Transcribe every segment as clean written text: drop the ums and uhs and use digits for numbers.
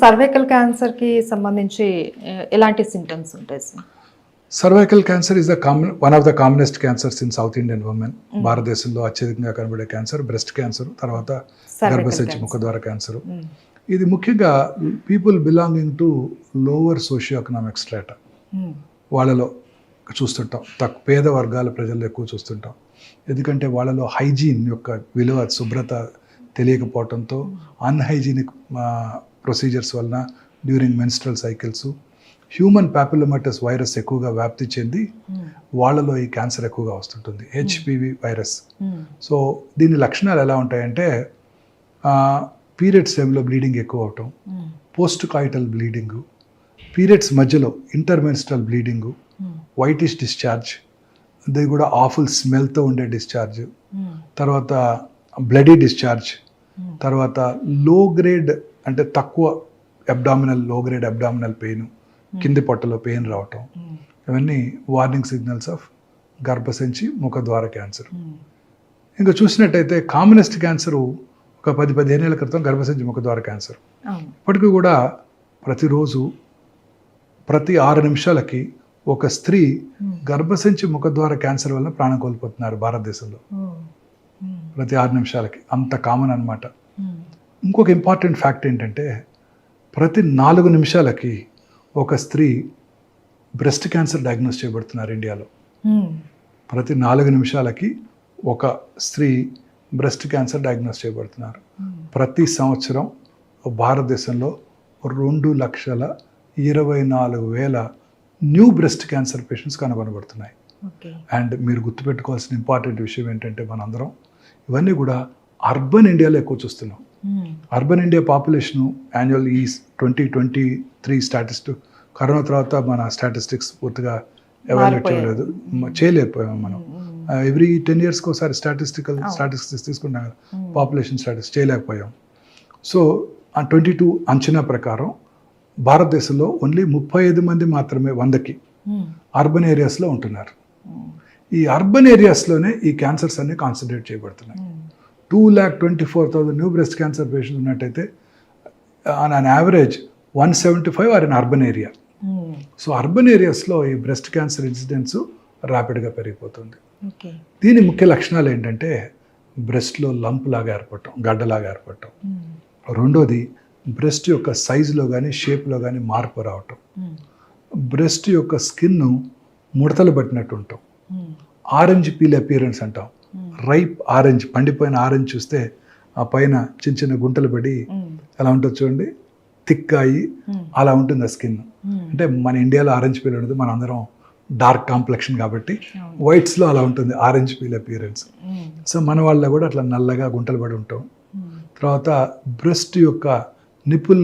Cervical క్యాన్సర్‌కి సంబంధించి ఎలాంటి సింప్టమ్స్ ఉంటాయి sir? Cervical cancer is one of the commonest cancers in south Indian women. భారతదేశంలో అత్యధికంగా కనబడే క్యాన్సర్ బ్రెస్ట్ క్యాన్సర్, తర్వాత గర్భసంచి ముఖద్వార క్యాన్సర్. ఇది ముఖ్యంగా people belonging to lower socio economic strata వాళ్ళలో చూస్తుంటాం. పేద వర్గాల ప్రజల్లో ఎక్కువ చూస్తుంటాం. ఎందుకంటే వాళ్ళలో హైజీన్ యొక్క విలువ, శుభ్రత తెలియకపోవడంతో అన్హైజీనిక్ ప్రొసీజర్స్ వలన during menstrual cycles human papillomatous virus ఎక్కువగా వ్యాప్తి చెంది వాళ్ళలో ఈ క్యాన్సర్ ఎక్కువగా వస్తుంటుంది, హెచ్పివి వైరస్. సో దీని లక్షణాలు ఎలా ఉంటాయంటే పీరియడ్స్ టైంలో బ్లీడింగ్ ఎక్కువ అవటం, పోస్ట్ కాయిటల్ బ్లీడింగు, పీరియడ్స్ మధ్యలో ఇంటర్మెన్స్ట్రల్ బ్లీడింగు, వైటిష్ డిశ్చార్జ్, అది కూడా ఆఫుల్ స్మెల్తో ఉండే డిశ్చార్జ్, తర్వాత బ్లడీ డిశ్చార్జ్, తర్వాత లో గ్రేడ్ అంటే తక్కువ అబ్డామినల్, లో గ్రేడ్ అబ్డామినల్ పెయిన్, కింది పొట్టలో పెయిన్ రావటం, ఇవన్నీ వార్నింగ్ సిగ్నల్స్ ఆఫ్ గర్భసంచి ముఖద్వార క్యాన్సర్. ఇంకా చూసినట్టయితే కామనెస్ట్ క్యాన్సరు ఒక 10-15 ఏళ్ల క్రితం గర్భసంచి ముఖద్వార క్యాన్సర్. ఇప్పటికీ కూడా ప్రతిరోజు ప్రతి 6 నిమిషాలకి ఒక స్త్రీ గర్భసంచి ముఖద్వార క్యాన్సర్ వల్ల ప్రాణం కోల్పోతున్నారు భారతదేశంలో. ప్రతి 6 నిమిషాలకి, అంత కామన్ అనమాట. ఇంకొక ఇంపార్టెంట్ ఫ్యాక్ట్ ఏంటంటే ప్రతి 4 నిమిషాలకి ఒక స్త్రీ బ్రెస్ట్ క్యాన్సర్ డయాగ్నోస్ చేయబడుతున్నారు ఇండియాలో. ప్రతి 4 నిమిషాలకి ఒక స్త్రీ బ్రెస్ట్ క్యాన్సర్ డయాగ్నోస్ చేయబడుతున్నారు. ప్రతి సంవత్సరం భారతదేశంలో 2,24,000 న్యూ బ్రెస్ట్ క్యాన్సర్ పేషెంట్స్ కనుగొనబడుతున్నాయి. అండ్ మీరు గుర్తుపెట్టుకోవాల్సిన ఇంపార్టెంట్ విషయం ఏంటంటే మనందరం ఇవన్నీ కూడా అర్బన్ ఇండియాలో ఎక్కువ చూస్తున్నాం. అర్బన్ ఇండియా పాపులేషను యాన్యువల్ ఈ 2023 స్టాటిస్టిక్, కరోనా తర్వాత మన స్టాటిస్టిక్స్ పూర్తిగా ఎవాల్యుయేట్ చేయలేకపోయాం మనం. ఎవ్రీ 10 yearsకి ఒకసారి స్టాటిస్టిక్స్ తీసుకుంటాం కదా, పాపులేషన్ స్టాటిస్టిక్స్ చేయలేకపోయాం. సో 22 అంచనా ప్రకారం భారతదేశంలో ఓన్లీ 35 మంది మాత్రమే 100కి అర్బన్ ఏరియాస్లో ఉంటున్నారు. ఈ అర్బన్ ఏరియాస్లోనే ఈ క్యాన్సర్స్ అన్ని కాన్సన్ట్రేట్ చేయబడుతున్నాయి. 2,24,000 న్యూ బ్రెస్ట్ క్యాన్సర్ పేషెంట్స్ ఉన్నట్టయితే on an average 175 are in urban area. So urban ఏరియాస్లో ఈ బ్రెస్ట్ క్యాన్సర్ ఇన్సిడెన్స్ ర్యాపిడ్గా పెరిగిపోతుంది. దీని ముఖ్య లక్షణాలు ఏంటంటే బ్రెస్ట్లో లంప్ లాగా ఏర్పడటం, గడ్డలాగా ఏర్పడటం. రెండోది బ్రెస్ట్ యొక్క సైజులో కానీ షేప్లో కానీ మార్పు రావటం. బ్రెస్ట్ యొక్క స్కిన్ ముడతలు పట్టినట్టు ఉంటాం. ఆరెంజ్ పీల్ అపియరెన్స్ అంటాం. రైప్ ఆరెంజ్, పండిపోయిన ఆరెంజ్ చూస్తే ఆ పైన చిన్న చిన్న గుంటలు పడి ఎలా ఉంటుంది చూడండి, థిక్ అయ్యి అలా ఉంటుంది ఆ స్కిన్. అంటే మన ఇండియాలో ఆరెంజ్ పీల్ ఉండదు, మన అందరం డార్క్ కాంప్లెక్షన్ కాబట్టి వైట్స్లో అలా ఉంటుంది ఆరెంజ్ పీల్ అపియరెన్స్. సో మన వాళ్ళలో కూడా అట్లా నల్లగా గుంటలు పడి ఉంటాం. తర్వాత బ్రెస్ట్ యొక్క నిప్పుల్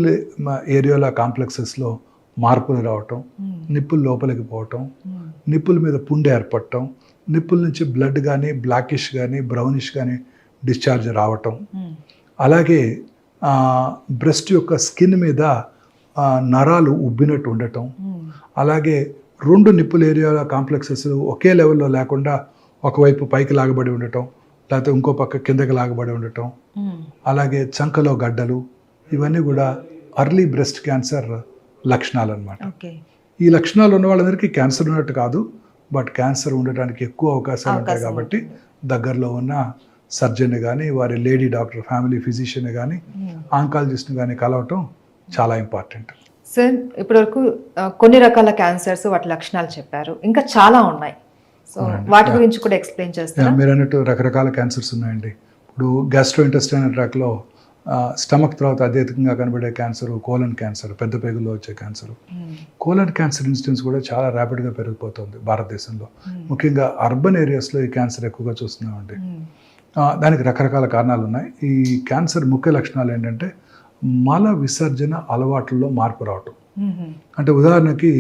ఏరియాలో కాంప్లెక్సెస్లో మార్పులు రావటం, నిప్పులు లోపలికి పోవటం, నిప్పుల మీద పుండె ఏర్పడటం, నిప్పుల నుంచి బ్లడ్ కానీ బ్లాకిష్ కానీ బ్రౌనిష్ కానీ డిశ్చార్జ్ రావటం. అలాగే బ్రెస్ట్ యొక్క స్కిన్ మీద నరాలు ఉబ్బినట్టు ఉండటం. అలాగే 2 నిప్పుల ఏరియాల కాంప్లెక్సెస్ ఒకే లెవెల్లో లేకుండా ఒకవైపు పైకి లాగబడి ఉండటం, లేకపోతే ఇంకో పక్క కిందకి లాగబడి ఉండటం. అలాగే చంకలో గడ్డలు, ఇవన్నీ కూడా అర్లీ బ్రెస్ట్ క్యాన్సర్ లక్షణాలు అన్నమాట. ఈ లక్షణాలు ఉన్న వాళ్ళందరికీ క్యాన్సర్ ఉన్నట్టు కాదు, బట్ క్యాన్సర్ ఉండటానికి ఎక్కువ అవకాశాలు ఉంటాయి కాబట్టి దగ్గరలో ఉన్న సర్జన్ కానీ, వారి లేడీ డాక్టర్, ఫ్యామిలీ ఫిజిషియన్ కానీ, ఆంకాలజిస్ట్ని కానీ కలవటం చాలా ఇంపార్టెంట్. సార్ ఇప్పటివరకు కొన్ని రకాల క్యాన్సర్స్, వాటి లక్షణాలు చెప్పారు, ఇంకా చాలా ఉన్నాయి. సో వాటి గురించి కూడా ఎక్స్ప్లెయిన్ చేస్తారా? మీరు అన్నట్టు రకరకాల క్యాన్సర్స్ ఉన్నాయండి. ఇప్పుడు గ్యాస్ట్రో ఇంటెస్టైనల్ ట్రాక్లో స్టమక్ తర్వాత అత్యధికంగా కనబడే క్యాన్సర్ కోలన్ క్యాన్సర్, పెద్ద పేగుల్లో వచ్చే క్యాన్సర్. కోలన్ క్యాన్సర్ ఇన్సిడెన్స్ కూడా చాలా ర్యాపిడ్గా పెరిగిపోతుంది భారతదేశంలో. ముఖ్యంగా అర్బన్ ఏరియాస్లో ఈ క్యాన్సర్ ఎక్కువగా చూస్తున్నామండి. దానికి రకరకాల కారణాలు ఉన్నాయి. ఈ క్యాన్సర్ ముఖ్య లక్షణాలు ఏంటంటే మల విసర్జన అలవాట్లలో మార్పు రావటం. అంటే ఉదాహరణకి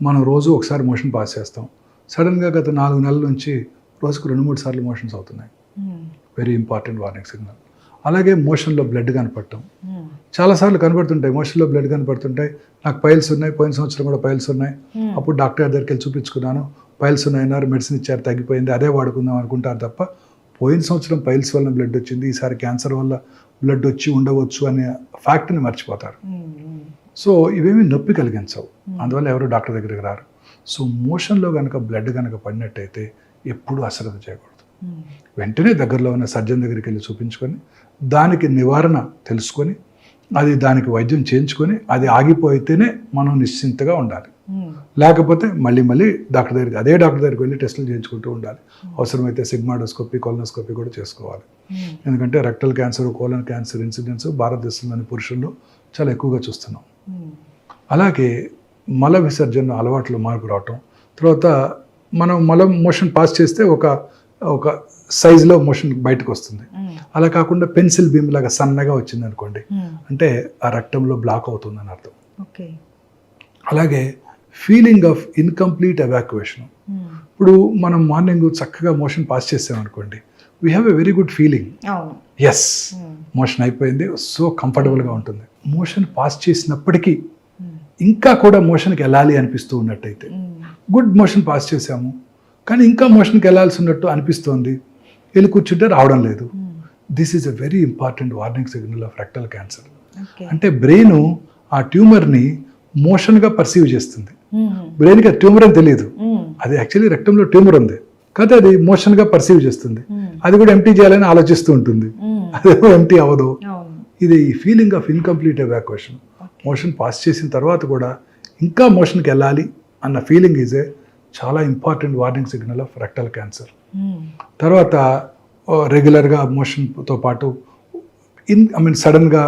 మనం రోజు ఒకసారి మోషన్ పాస్ చేస్తాం, సడన్గా గత 4 నెలల నుంచి రోజుకు 2-3 సార్లు మోషన్స్ అవుతున్నాయి. Very important warning signal. అలాగే మోషన్లో బ్లడ్ కనపడటం, చాలాసార్లు కనపడుతుంటాయి. మోషన్లో బ్లడ్ కనపడుతుంటాయి. నాకు పైల్స్ ఉన్నాయి, పోయిన సంవత్సరం కూడా పైల్స్ ఉన్నాయి, అప్పుడు డాక్టర్ దగ్గరికి వెళ్ళి చూపించుకున్నాను, పైల్స్ ఉన్నాయన్నారు, మెడిసిన్ ఇచ్చారు, తగ్గిపోయింది, అదే వాడుకుందాం అనుకుంటారు తప్ప పోయిన సంవత్సరం పైల్స్ వల్ల బ్లడ్ వచ్చింది, ఈసారి క్యాన్సర్ వల్ల బ్లడ్ వచ్చి ఉండవచ్చు అనే ఫ్యాక్ట్ని మర్చిపోతారు. సో ఇవేమీ నొప్పి కలిగించవు, అందువల్ల ఎవరు డాక్టర్ దగ్గరికి రారు. సో మోషన్లో కనుక బ్లడ్ కనుక పడినట్టయితే ఎప్పుడూ అశ్రద్ధ చేయకూడదు. వెంటనే దగ్గరలో ఉన్న సర్జన్ దగ్గరికి వెళ్ళి చూపించుకొని దానికి నివారణ తెలుసుకొని అది దానికి వైద్యం చేయించుకొని అది ఆగిపోయితేనే మనం నిశ్చింతగా ఉండాలి. లేకపోతే మళ్ళీ డాక్టర్ దగ్గరికి అదే డాక్టర్ దగ్గరికి వెళ్ళి టెస్టులు చేయించుకుంటూ ఉండాలి. అవసరమైతే సిగ్మాడోస్కోపీ కొలనోస్కోపీ కూడా చేసుకోవాలి. ఎందుకంటే rectal cancer, colon cancer incidence భారతదేశంలోని పురుషుల్లో చాలా ఎక్కువగా చూస్తున్నాం. అలాగే మల విసర్జన అలవాట్లు మార్పు రావటం, తర్వాత మనం మోషన్ పాస్ చేస్తే ఒక సైజులో మోషన్ బయటకు వస్తుంది. అలా కాకుండా పెన్సిల్ బీమ్ లాగా సన్నగా వచ్చింది అనుకోండి, అంటే ఆ రక్తంలో బ్లాక్ అవుతుందని అర్థం. అలాగే ఫీలింగ్ ఆఫ్ ఇన్కంప్లీట్ ఎవాక్యుయేషన్. ఇప్పుడు మనం మార్నింగ్ చక్కగా మోషన్ పాస్ చేసామనుకోండి, we have a very good feeling, yes motion అయిపోయింది, సో కంఫర్టబుల్గా ఉంటుంది. మోషన్ పాస్ చేసినప్పటికీ ఇంకా కూడా మోషన్కి వెళ్ళాలి అనిపిస్తూ ఉన్నట్టయితే, గుడ్ మోషన్ పాస్ చేసాము కానీ ఇంకా మోషన్కి వెళ్ళాల్సి ఉన్నట్టు అనిపిస్తోంది, వెళ్ళి కూర్చుంటే రావడం లేదు, this is a very important warning signal of rectal cancer. అంటే బ్రెయిన్ ఆ ట్యూమర్ని మోషన్గా పర్సీవ్ చేస్తుంది. బ్రెయిన్కి ట్యూమర్ అని తెలియదు, అది యాక్చువల్లీ రెక్టంలో ట్యూమర్ ఉంది కాకపోతే అది మోషన్గా పర్సీవ్ చేస్తుంది. అది కూడా ఎంటీ చేయాలని ఆలోచిస్తూ ఉంటుంది, అదేమో ఎంటీ అవ్వదు. ఇది feeling of incomplete evacuation. Motion pass చేసిన తర్వాత కూడా ఇంకా మోషన్కి వెళ్ళాలి అన్న ఫీలింగ్ ఈజ్ ఏ చాలా important warning signal of rectal cancer. తర్వాత రెగ్యులర్గా మోషన్తో పాటు సడన్గా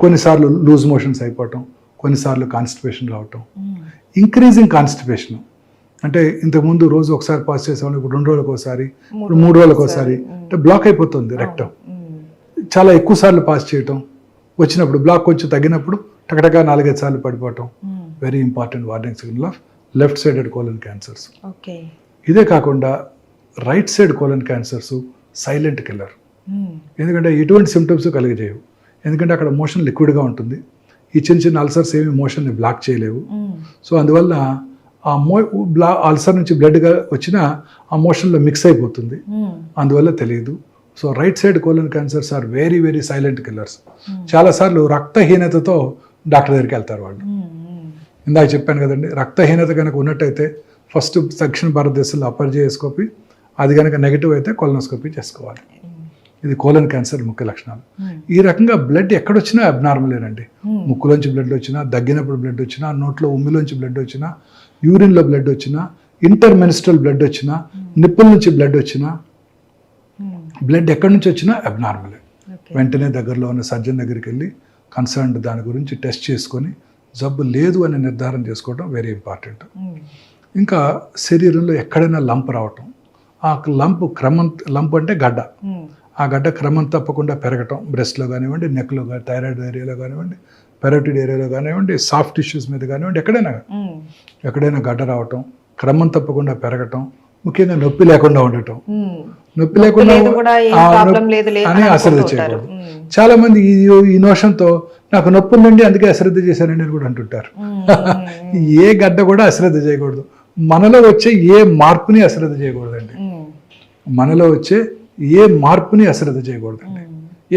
కొన్నిసార్లు లూజ్ మోషన్స్ అయిపోవటం, కొన్నిసార్లు కాన్స్టిపేషన్ రావటం, ఇంక్రీజింగ్ కాన్స్టిపేషన్. అంటే ఇంతకుముందు రోజు ఒకసారి పాస్ చేసేవాళ్ళు ఇప్పుడు 2 రోజులకు ఒకసారి, ఇప్పుడు 3 రోజులకు ఒకసారి, అంటే బ్లాక్ అయిపోతుంది రెక్టం. చాలా ఎక్కువ సార్లు పాస్ చేయటం, వచ్చినప్పుడు బ్లాక్ కొంచెం తగ్గినప్పుడు టకటగా 4-5 సార్లు పడిపోవటం, very important warning signal of left sided colon cancers. ఇదే కాకుండా right side colon cancers silent killer. ఎందుకంటే ఎటువంటి సిమ్టమ్స్ కలిగజేయవు, ఎందుకంటే అక్కడ మోషన్ లిక్విడ్గా ఉంటుంది. ఈ చిన్న అల్సర్స్ ఏమి మోషన్ని బ్లాక్ చేయలేవు. సో అందువల్ల ఆ అల్సర్ నుంచి బ్లడ్గా వచ్చినా ఆ మోషన్లో మిక్స్ అయిపోతుంది, అందువల్ల తెలియదు. So right side colon cancers are very very silent killers. చాలాసార్లు రక్తహీనతతో డాక్టర్ దగ్గరికి వెళ్తారు వాళ్ళు. ఇందాక చెప్పాను కదండి, రక్తహీనత కనుక ఉన్నట్టయితే ఫస్ట్ దక్షిణ భారతదేశంలో అపర్జయోస్కోపీ, అది కనుక నెగిటివ్ అయితే కొలనోస్కోపీ చేసుకోవాలి. ఇది కోలన్ క్యాన్సర్ ముఖ్య లక్షణాలు. ఈ రకంగా బ్లడ్ ఎక్కడొచ్చినా అబ్నార్మలేనండి. ముక్కులోంచి బ్లడ్ వచ్చినా, దగ్గినప్పుడు బ్లడ్ వచ్చినా, నోట్లో ఉమ్మిలోంచి బ్లడ్ వచ్చినా, యూరిన్లో బ్లడ్ వచ్చినా, ఇంటర్మెన్స్ట్రల్ బ్లడ్ వచ్చినా, నిప్పుల నుంచి బ్లడ్ వచ్చినా, బ్లడ్ ఎక్కడి నుంచి వచ్చినా అబ్నార్మలే. వెంటనే దగ్గరలో ఉన్న సర్జన్ దగ్గరికి వెళ్ళి కన్సర్న్ దాని గురించి టెస్ట్ చేసుకొని జబ్బు లేదు అని నిర్ధారణ చేసుకోవడం వెరీ ఇంపార్టెంట్. ఇంకా శరీరంలో ఎక్కడైనా లంప్ రావటం, ఆ లంప్ అంటే గడ్డ, ఆ గడ్డ క్రమం తప్పకుండా పెరగటం, బ్రెస్ట్లో కానివ్వండి, నెక్లో కానీ, థైరాయిడ్ ఏరియాలో కానివ్వండి, పెరోటిడ్ ఏరియాలో కానివ్వండి, సాఫ్ట్ టిష్యూస్ మీద కానివ్వండి, ఎక్కడైనా గడ్డ రావటం, క్రమం తప్పకుండా పెరగటం, ముఖ్యంగా నొప్పి లేకుండా ఉండటం. నొప్పి లేకుండా అని అశ్రద్ధ చేయకూడదు. చాలా మంది ఈ నోషంతో నాకు నొప్పి ఉందండి అందుకే అశ్రద్ధ చేశానండి అని కూడా అంటుంటారు. ఏ గడ్డ కూడా అశ్రద్ధ చేయకూడదు. మనలో వచ్చే ఏ మార్పుని అశ్రద్ధ చేయకూడదండి. మనలో వచ్చే ఏ మార్పుని అశ్రద్ధ చేయకూడదండి.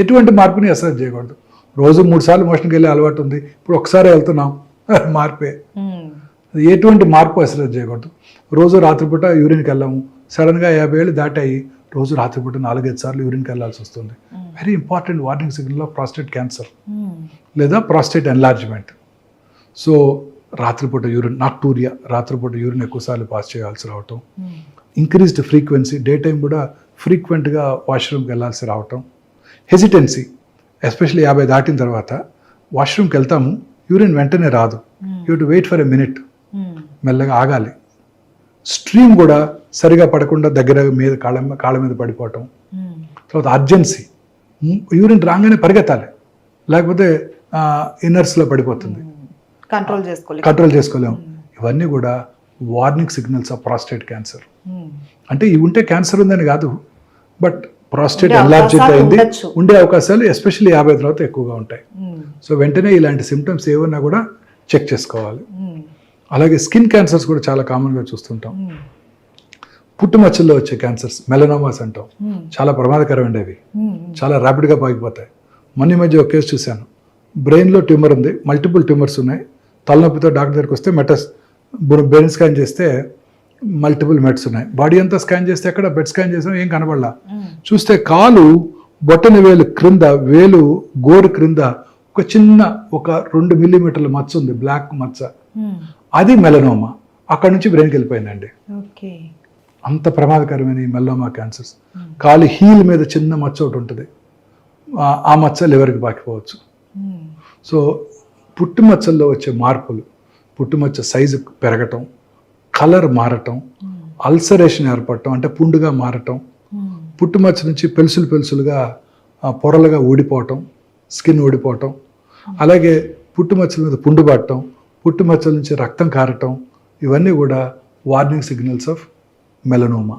ఎటువంటి మార్పుని అశ్రద్ధ చేయకూడదు. రోజు 3 సార్లు మోషన్కి వెళ్ళే అలవాటు ఉంది, ఇప్పుడు ఒకసారి వెళ్తున్నాం, మార్పే. ఎటువంటి మార్పు అశ్రద్ధ చేయకూడదు. రోజు రాత్రిపూట యూరిన్కి వెళ్ళాము, సడన్గా 50 ఏళ్ళు దాటాయి, రోజు రాత్రిపూట 4-5 సార్లు యూరిన్కి వెళ్ళాల్సి వస్తుంది. Very important warning signal of prostate cancer లేదా ప్రాస్టేట్ ఎన్లార్జ్మెంట్. సో రాత్రిపూట యూరిన్, నాక్టూరియా, రాత్రిపూట యూరిన్ ఎక్కువసార్లు పాస్ చేయాల్సి రావటం, ఇంక్రీజ్డ్ ఫ్రీక్వెన్సీ, డే టైం కూడా ఫ్రీక్వెంట్గా వాష్రూమ్కి వెళ్ళాల్సి రావటం, హెసిటెన్సీ, ఎస్పెషల్లీ 50 దాటిన తర్వాత వాష్రూమ్కి వెళ్తాము, యూరిన్ వెంటనే రాదు, you to wait for a minute, మెల్లగా ఆగాలి. స్ట్రీమ్ కూడా సరిగా పడకుండా దగ్గర మీద కాళ్ళ మీద పడిపోవటం. తర్వాత అర్జెన్సీ, యూరిన్ రాగానే పరిగెత్తాలి, లేకపోతే ఇన్నర్స్లో పడిపోతుంది, కంట్రోల్ చేసుకోలేము. ఇవన్నీ కూడా warning signals of prostate cancer. అంటే ఇవి ఉంటే క్యాన్సర్ ఉందని కాదు, బట్ ప్రాస్టేట్ ఎన్లార్జ్డ్ అయింది, ఉండే అవకాశాలు ఎస్పెషల్లీ 50 తర్వాత ఎక్కువగా ఉంటాయి. సో వెంటనే ఇలాంటి సిమ్టమ్స్ ఏమన్నా కూడా చెక్ చేసుకోవాలి. అలాగే స్కిన్ క్యాన్సర్స్ కూడా చాలా కామన్గా చూస్తుంటాం. పుట్టుమచ్చల్లో వచ్చే క్యాన్సర్స్, మెలనోమాస్ అంటాం, చాలా ప్రమాదకరమైనవి, చాలా ర్యాపిడ్గా పాకిపోతాయి. మొన్న మధ్య ఒక కేసు చూశాను, బ్రెయిన్లో ట్యూమర్ ఉంది, మల్టిపుల్ ట్యూమర్స్ ఉన్నాయి, తలనొప్పితో డాక్టర్ దగ్గరికి వస్తే బ్రెయిన్ స్కాన్ చేస్తే మల్టిపుల్ మెట్స్ ఉన్నాయి, బాడీ అంతా స్కాన్ చేస్తే ఎక్కడ బెడ్ స్కాన్ చేసాం ఏం కనబడలా. చూస్తే కాలు బొట్టన వేలు క్రింద, వేలు గోరు క్రింద ఒక చిన్న 2 మిల్లీమీటర్ల మచ్చ ఉంది, బ్లాక్ మచ్చ, అది మెలనోమా. అక్కడ నుంచి బ్రెయిన్కి వెళ్ళిపోయిందండి. అంత ప్రమాదకరమైన ఈ మెలనోమా క్యాన్సర్స్. కాలు హీల్ మీద చిన్న మచ్చ ఒకటి ఉంటుంది, ఆ మచ్చ లివర్కి పాకిపోవచ్చు. సో పుట్టుమచ్చల్లో వచ్చే మార్పులు, పుట్టుమచ్చ సైజు పెరగటం, కలర్ మారటం, అల్సరేషన్ ఏర్పడటం అంటే పుండుగా మారటం, పుట్టుమచ్చ నుంచి పెలుసులుగా పొరలుగా ఊడిపోవటం, స్కిన్ ఊడిపోవటం, అలాగే పుట్టుమచ్చల మీద పుండు పట్టడం, పుట్టుమచ్చల నుంచి రక్తం కారటం, ఇవన్నీ కూడా వార్నింగ్ సిగ్నల్స్ ఆఫ్ మెలనోమా.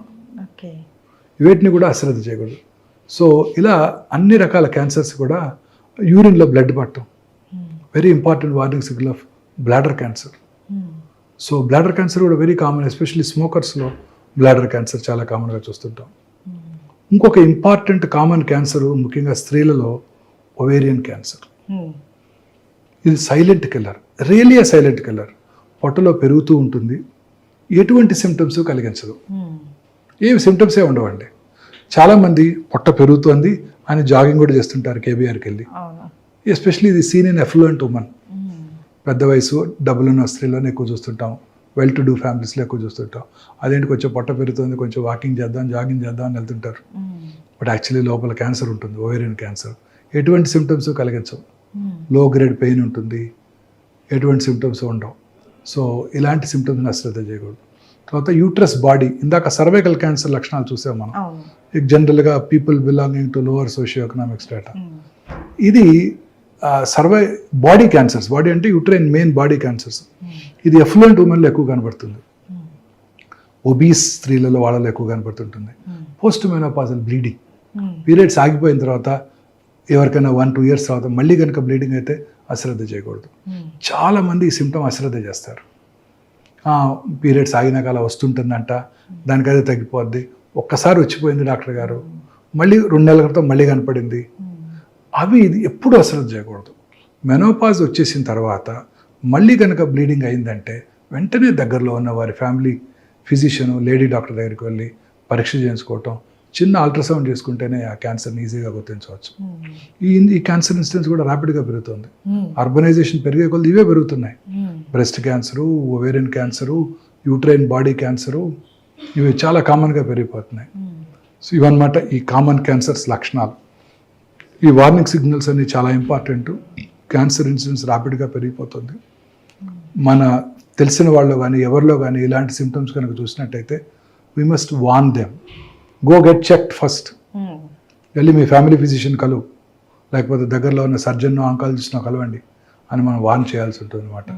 వీటిని కూడా అశ్రద్ధ చేయకూడదు. సో ఇలా అన్ని రకాల క్యాన్సర్స్ కూడా యూరిన్లో బ్లడ్ పట్టడం very important warning signal of bladder cancer. So bladder cancer కూడా వెరీ కామన్, ఎస్పెషల్లీ స్మోకర్స్లో బ్లాడర్ క్యాన్సర్ చాలా కామన్గా చూస్తుంటాం. ఇంకొక ఇంపార్టెంట్ కామన్ క్యాన్సర్ ముఖ్యంగా స్త్రీలలో ఒవేరియన్ క్యాన్సర్. ఇది silent killer, really a silent killer. పొట్టలో పెరుగుతూ ఉంటుంది, ఎటువంటి సిమ్టమ్స్ కలిగించదు, ఏమి సిమ్టమ్సే ఉండవండి. చాలామంది పొట్ట పెరుగుతోంది అని జాగింగ్ కూడా చేస్తుంటారు కేబీఆర్కి వెళ్ళి. ఎస్పెషల్లీ ఇది సీన్ ఇన్ ఎఫ్లూయెంట్ ఉమెన్, పెద్ద వయసు డబ్బులున్న స్త్రీలోనే ఎక్కువ చూస్తుంటాం, వెల్ టు డూ ఫ్యామిలీస్లో ఎక్కువ చూస్తుంటాం. అదేంటి కొంచెం పొట్ట పెరుగుతుంది, కొంచెం వాకింగ్ చేద్దాం, జాగింగ్ చేద్దాం అని వెళ్తుంటారు. బట్ యాక్చువల్లీ లోపల క్యాన్సర్ ఉంటుంది, ఓవేరియన్ క్యాన్సర్. ఎటువంటి సిమ్టమ్స్ కలిగించవు, లో గ్రేడ్ పెయిన్ ఉంటుంది, ఎటువంటి సిమ్టమ్స్ ఉండవు. సో ఇలాంటి సిమ్టమ్స్ని అశ్రద్ధ చేయకూడదు. తర్వాత యూట్రస్ బాడీ, ఇందాక సర్వైకల్ క్యాన్సర్ లక్షణాలు చూసాం మనం. జనరల్గా people belonging to lower socio economic status. ఇది బాడీ క్యాన్సర్స్, బాడీ అంటే యూట్రైన్ మెయిన్ బాడీ క్యాన్సర్స్. ఇది ఎఫ్లూయెంట్ ఉమెన్లో ఎక్కువ కనబడుతుంది, ఒబీస్ స్త్రీలలో వాళ్ళలో ఎక్కువ కనబడుతుంటుంది. పోస్ట్ మెనోపాజల్ బ్లీడింగ్, పీరియడ్స్ ఆగిపోయిన తర్వాత ఎవరికైనా 1-2 ఇయర్స్ తర్వాత మళ్ళీ కనుక బ్లీడింగ్ అయితే అశ్రద్ధ చేయకూడదు. చాలామంది ఈ సిమ్టమ్ అశ్రద్ధ చేస్తారు. పీరియడ్స్ ఆగినాక అలా వస్తుంటుందంట, దానికదే తగ్గిపోద్ది, ఒక్కసారి వచ్చిపోయింది డాక్టర్ గారు, మళ్ళీ 2 నెలల క్రితం మళ్ళీ కనపడింది. అవి ఇది ఎప్పుడు అశ్రద్ధ చేయకూడదు. మెనోపాజ్ వచ్చేసిన తర్వాత మళ్ళీ కనుక బ్లీడింగ్ అయిందంటే వెంటనే దగ్గరలో ఉన్న వారి ఫ్యామిలీ ఫిజిషియన్, లేడీ డాక్టర్ దగ్గరికి వెళ్ళి పరీక్ష చేయించుకోవటం, చిన్న అల్ట్రాసౌండ్ చేసుకుంటేనే ఆ క్యాన్సర్ని ఈజీగా గుర్తించవచ్చు. ఈ క్యాన్సర్ ఇన్సిడెన్స్ కూడా ర్యాపిడ్గా పెరుగుతుంది. అర్బనైజేషన్ పెరిగే కొద్ది ఇవే పెరుగుతున్నాయి. Breast cancer, ovarian cancer, uterine body cancer, ఇవి చాలా కామన్గా పెరిగిపోతున్నాయి. సో ఇవన్నమాట ఈ కామన్ క్యాన్సర్స్ లక్షణాలు. ఈ వార్నింగ్ సిగ్నల్స్ అన్ని చాలా ఇంపార్టెంట్. క్యాన్సర్ ఇన్సిడెన్స్ ర్యాపిడ్గా పెరిగిపోతుంది. మన తెలిసిన వాళ్ళు కానీ ఎవరిలో కానీ ఇలాంటి సిమ్టమ్స్ కనుక చూసినట్టయితే we must warn them, go get checked first. వెళ్ళి మీ ఫ్యామిలీ ఫిజిషియన్ కలువు, లేకపోతే దగ్గరలో ఉన్న సర్జన్ ఆంకాలజిస్ట్ను కలవండి అని మనం వార్న్ చేయాల్సి ఉంటుంది అనమాట.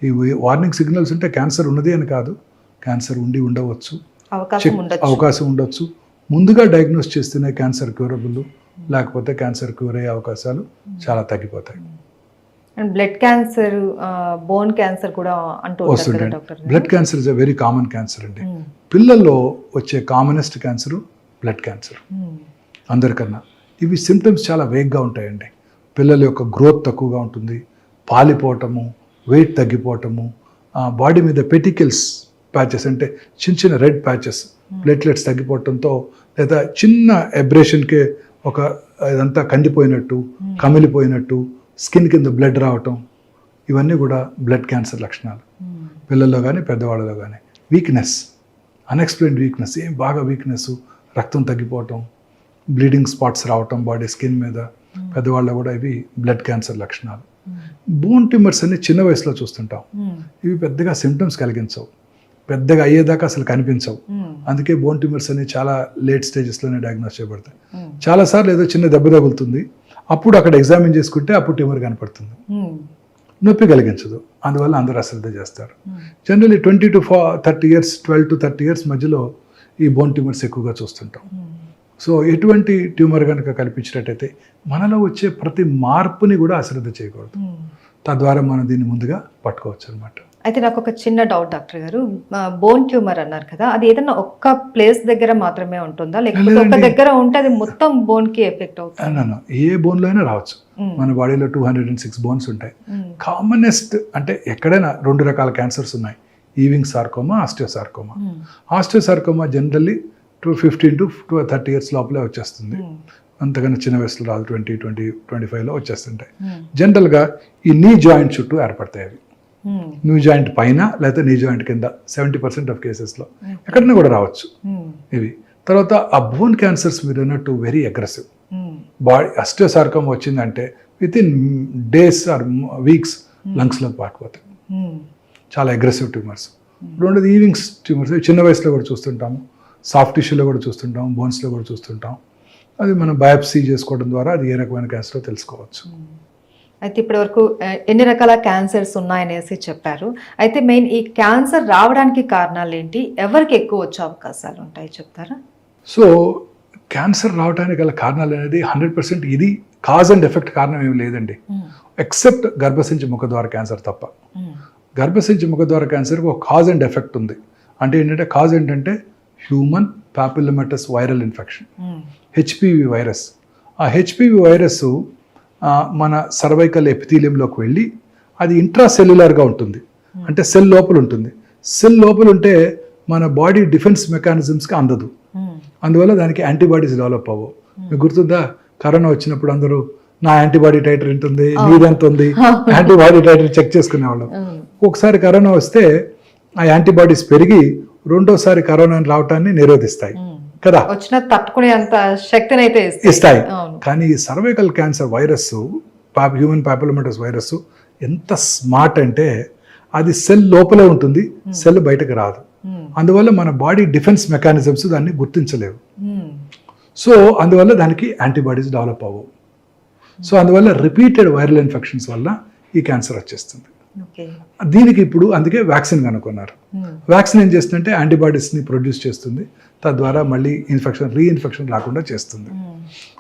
ఈ వార్నింగ్ సిగ్నల్స్ ఉంటే క్యాన్సర్ ఉన్నది అని కాదు, క్యాన్సర్ ఉండవచ్చు, అవకాశం ఉండొచ్చు. ముందుగా డయాగ్నోస్ చేస్తేనే క్యాన్సర్ క్యూరబుల్, లేకపోతే క్యాన్సర్ క్యూర్ అయ్యే అవకాశాలు చాలా తగ్గిపోతాయి. బ్లడ్ క్యాన్సర్, బోన్ క్యాన్సర్ కూడా వస్తుంటాయి. Blood cancer is a very common cancer అండి. పిల్లల్లో వచ్చే కామనెస్ట్ క్యాన్సర్ బ్లడ్ క్యాన్సర్ అందరికన్నా. ఇవి సిమ్టమ్స్ చాలా వేగ్గా ఉంటాయండి. పిల్లల యొక్క గ్రోత్ తక్కువగా ఉంటుంది, పాలిపోవటము, వెయిట్ తగ్గిపోవటము, బాడీ మీద పెటికల్స్ ప్యాచెస్ అంటే చిన్న చిన్న రెడ్ ప్యాచెస్, ప్లేట్లెట్స్ తగ్గిపోవటంతో, లేదా చిన్న ఎబ్రేషన్కే ఇదంతా కందిపోయినట్టు, కమిలిపోయినట్టు, స్కిన్ కింద బ్లడ్ రావటం, ఇవన్నీ కూడా బ్లడ్ క్యాన్సర్ లక్షణాలు పిల్లల్లో కానీ పెద్దవాళ్ళలో కానీ. వీక్నెస్, అన్ఎక్స్ప్లెయిన్డ్ వీక్నెస్, ఏం బాగా వీక్నెస్, రక్తం తగ్గిపోవటం, బ్లీడింగ్ స్పాట్స్ రావటం బాడీ స్కిన్ మీద, పెద్దవాళ్ళలో కూడా ఇవి బ్లడ్ క్యాన్సర్ లక్షణాలు. బోన్ ట్యూమర్స్ అన్ని చిన్న వయసులో చూస్తుంటాం. ఇవి పెద్దగా సిమ్టమ్స్ కలిగించవు, పెద్దగా అయ్యేదాకా అసలు కనిపించవు. అందుకే బోన్ ట్యూమర్స్ అన్ని చాలా లేట్ స్టేజెస్లోనే డయాగ్నోస్ చేయబడతాయి. చాలాసార్లు ఏదో చిన్న దెబ్బ తగులుతుంది, అప్పుడు అక్కడ ఎగ్జామిన్ చేసుకుంటే అప్పుడు ట్యూమర్ కనపడుతుంది, నొప్పి కలిగించదు. అందువల్ల అందరూ అశ్రద్ధ చేస్తారు. Generally 20 to 30 years, 12 to 30 years మధ్యలో ఈ బోన్ ట్యూమర్స్ ఎక్కువగా చూస్తుంటాం. సో ఎటువంటి ట్యూమర్ కనుక కల్పించినట్టయితే మనలో వచ్చే ప్రతి మార్పుని కూడా అశ్రద్ధ చేయకూడదు. తద్వారా మనం దీన్ని ముందుగా పట్టుకోవచ్చు అనమాట. అయితే నాకు ఒక చిన్న డౌట్ డాక్టర్ గారు, బోన్ ట్యూమర్ అన్నారు కదా, అది ఏదైనా ఒక్క ప్లేస్ దగ్గర మాత్రమే ఉంటుందా, లేకపోతే ఒక లేదండి. దగ్గర ఉంటే అది మొత్తం బోన్ కి ఎఫెక్ట్ అవుతుంది? ఏ బోన్లో అయినా రావచ్చు. మన బాడీలో 206 బోన్స్ ఉంటాయి. కామనెస్ట్ అంటే ఎక్కడైనా 2 రకాల క్యాన్సర్స్ ఉన్నాయి, Ewing sarcoma, osteosarcoma. Osteosarcoma generally 15 to 30 years లోపలే వచ్చేస్తుంది, అంతకన్నా చిన్న వయసులో రాదు, 25లో వచ్చేస్తుంటాయి. జనరల్గా ఈ నీ జాయింట్ చుట్టూ ఏర్పడతాయి అవి, నీ జాయింట్ పైన లేకపోతే నీ జాయింట్ కింద 70% ఆఫ్ కేసెస్లో ఎక్కడైనా కూడా రావచ్చు ఇవి. తర్వాత ఆ బోన్ క్యాన్సర్స్ మీరు అన్నట్టు వెరీ అగ్రెసివ్. బాడీ ఆస్టియోసార్కోమా వచ్చిందంటే within days or weeks లంగ్స్లోకి పాకిపోతాయి, చాలా అగ్రెసివ్ ట్యూమర్స్. రెండోది ఈవింగ్స్ ట్యూమర్స్, చిన్న వయసులో కూడా చూస్తుంటాము, సాఫ్ట్ టిష్యూలో కూడా చూస్తుంటాం, బోన్స్లో కూడా చూస్తుంటాం. అది మనం బయాప్సీ చేసుకోవడం ద్వారా అది ఏ రకమైన క్యాన్సరో తెలుసుకోవచ్చు. అయితే ఇప్పటి వరకు ఎన్ని రకాల క్యాన్సర్స్ ఉన్నాయనేసి చెప్పారు. అయితే మెయిన్ ఈ క్యాన్సర్ రావడానికి కారణాలు ఏంటి, ఎవరికి ఎక్కువ వచ్చే అవకాశాలు ఉంటాయి చెప్తారా? సో క్యాన్సర్ రావడానికి గల కారణాలు అనేది 100% ఇది కాజ్ అండ్ ఎఫెక్ట్ కారణం ఏమి లేదండి, ఎక్సెప్ట్ గర్భసంచి ముఖద్వార క్యాన్సర్ తప్ప. గర్భసంచి ముఖద్వార క్యాన్సర్కి ఒక కాజ్ అండ్ ఎఫెక్ట్ ఉంది. అంటే ఏంటంటే కాజ్ ఏంటంటే human papillomatous viral infection, HPV virus. ఆ హెచ్పివి వైరస్ మన సర్వైకల్ ఎపిథీలియంలోకి వెళ్ళి అది ఇంట్రాసెల్యులర్గా ఉంటుంది, అంటే సెల్ లోపల ఉంటుంది. సెల్ లోపల ఉంటే మన బాడీ డిఫెన్స్ మెకానిజమ్స్కి అందదు, అందువల్ల దానికి యాంటీబాడీస్ డెవలప్ అవ్వవు. మీకు గుర్తుందా, కరోనా వచ్చినప్పుడు అందరూ నా యాంటీబాడీ టైటర్ ఎంత ఉంది, నీదెంత ఉంది, యాంటీబాడీ టైటర్ చెక్ చేసుకునేవాళ్ళం. ఒకసారి కరోనా వస్తే ఆ యాంటీబాడీస్ పెరిగి రెండోసారి కరోనా రావటాన్ని నిరోధిస్తాయి కదా, వచ్చిన తట్టుకునే అంత శక్తిని అయితే ఇస్తాయి. కానీ ఈ cervical cancer virus, human papillomatous virus ఎంత స్మార్ట్ అంటే అది సెల్ లోపలే ఉంటుంది, సెల్ బయటకు రాదు. అందువల్ల మన బాడీ డిఫెన్స్ మెకానిజమ్స్ దాన్ని గుర్తించలేవు. సో అందువల్ల దానికి యాంటీబాడీస్ డెవలప్ అవ్వవు. సో అందువల్ల రిపీటెడ్ వైరల్ ఇన్ఫెక్షన్స్ వల్ల ఈ క్యాన్సర్ వచ్చేస్తుంది. దీనికి ఇప్పుడు అందుకే వ్యాక్సిన్ కనుక్కున్నారు. వ్యాక్సిన్ ఏం చేస్తుందంటే యాంటీబాడీస్ని ప్రొడ్యూస్ చేస్తుంది, తద్వారా మళ్ళీ రీఇన్ఫెక్షన్ రాకుండా చేస్తుంది.